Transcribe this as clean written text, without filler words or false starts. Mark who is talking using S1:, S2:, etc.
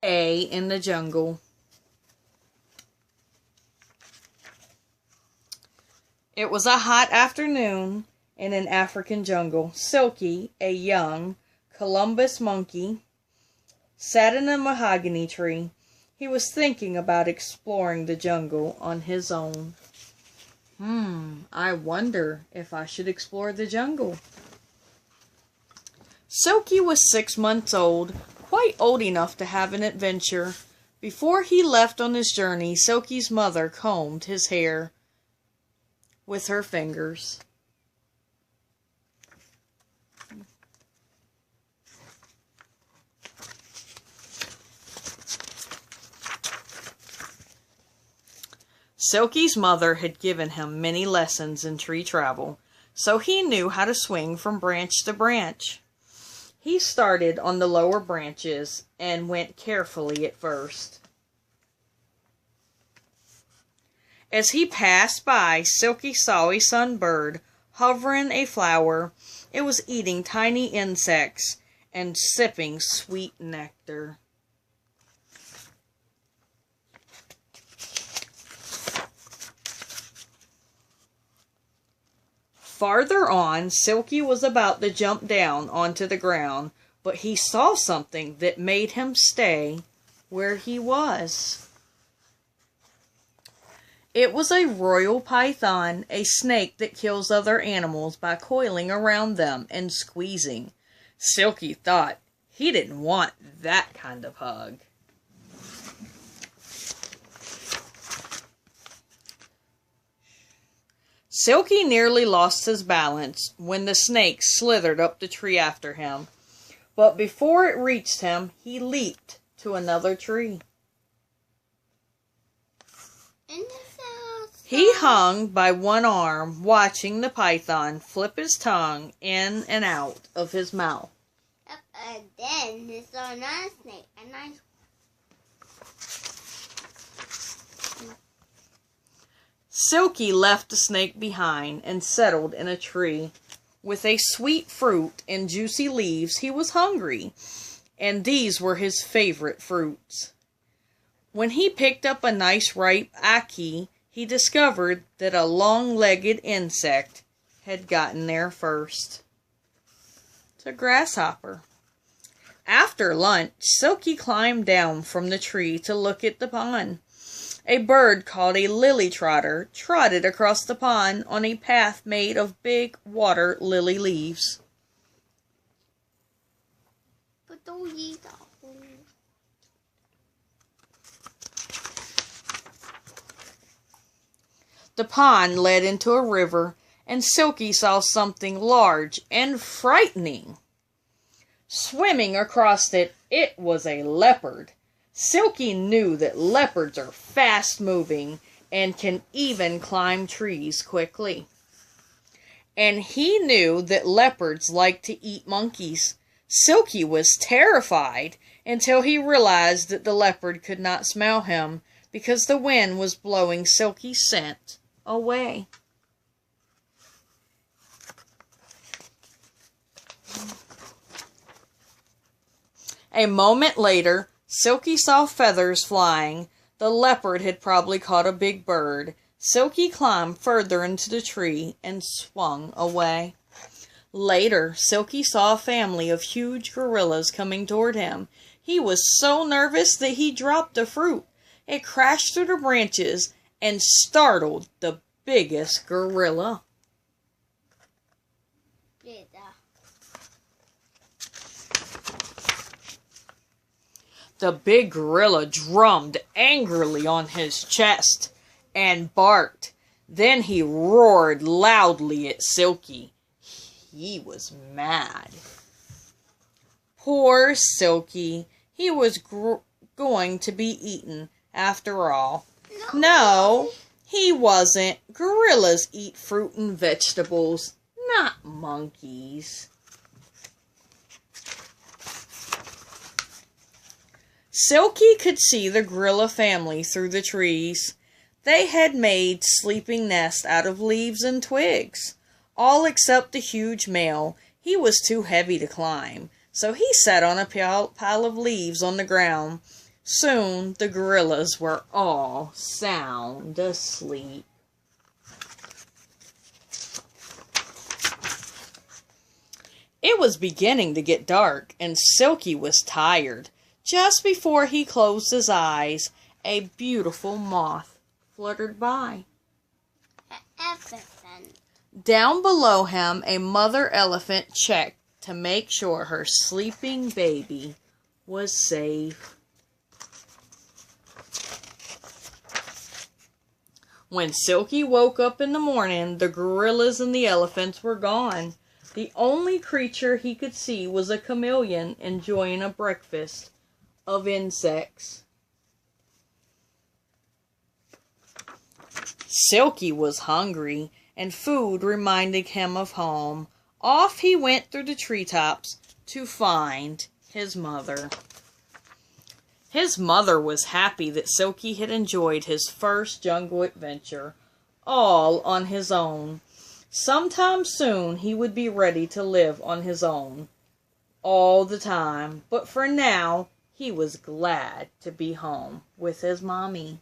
S1: A in the jungle. It was a hot afternoon in an African jungle. Silky, a young Columbus monkey, sat in a mahogany tree. He was thinking about exploring the jungle on his own. I wonder if I should explore the jungle. Silky was 6 months old, quite old enough to have an adventure. Before he left on his journey, Silky's mother combed his hair with her fingers. Silky's mother had given him many lessons in tree travel, so he knew how to swing from branch to branch. He started on the lower branches and went carefully at first. As he passed by, Silky saw a sunbird hovering a flower. It was eating tiny insects and sipping sweet nectar. Farther on, Silky was about to jump down onto the ground, but he saw something that made him stay where he was. It was a royal python, a snake that kills other animals by coiling around them and squeezing. Silky thought he didn't want that kind of hug. Silky nearly lost his balance when the snake slithered up the tree after him. But before it reached him, he leaped to another tree. He hung by one arm, watching the python flip his tongue in and out of his mouth.
S2: Then he saw another snake, a nice one.
S1: Silky left the snake behind and settled in a tree. With a sweet fruit and juicy leaves, he was hungry, and these were his favorite fruits. When he picked up a nice ripe ackee, he discovered that a long-legged insect had gotten there first. It's a grasshopper. After lunch, Silky climbed down from the tree to look at the pond. A bird called a lily trotter trotted across the pond on a path made of big water lily leaves. The pond led into a river, and Silky saw something large and frightening. Swimming across it, it was a leopard. Silky knew that leopards are fast-moving and can even climb trees quickly. And he knew that leopards like to eat monkeys. Silky was terrified until he realized that the leopard could not smell him because the wind was blowing Silky's scent away. A moment later, Silky saw feathers flying. The leopard had probably caught a big bird. Silky climbed further into the tree and swung away. Later, Silky saw a family of huge gorillas coming toward him. He was so nervous that he dropped a fruit. It crashed through the branches and startled the biggest gorilla. The big gorilla drummed angrily on his chest and barked. Then he roared loudly at Silky. He was mad. Poor Silky. He was going to be eaten after all. No, he wasn't. Gorillas eat fruit and vegetables, not monkeys. Silky could see the gorilla family through the trees. They had made sleeping nests out of leaves and twigs, all except the huge male. He was too heavy to climb, so he sat on a pile of leaves on the ground. Soon the gorillas were all sound asleep. It was beginning to get dark, and Silky was tired. Just before he closed his eyes, a beautiful moth fluttered by.
S2: Elephant.
S1: Down below him, a mother elephant checked to make sure her sleeping baby was safe. When Silky woke up in the morning, the gorillas and the elephants were gone. The only creature he could see was a chameleon enjoying a breakfast of insects. Silky was hungry, and food reminded him of home. Off he went through the treetops to find his mother. His mother was happy that Silky had enjoyed his first jungle adventure, all on his own. Sometime soon he would be ready to live on his own, all the time. But for now, he was glad to be home with his mommy.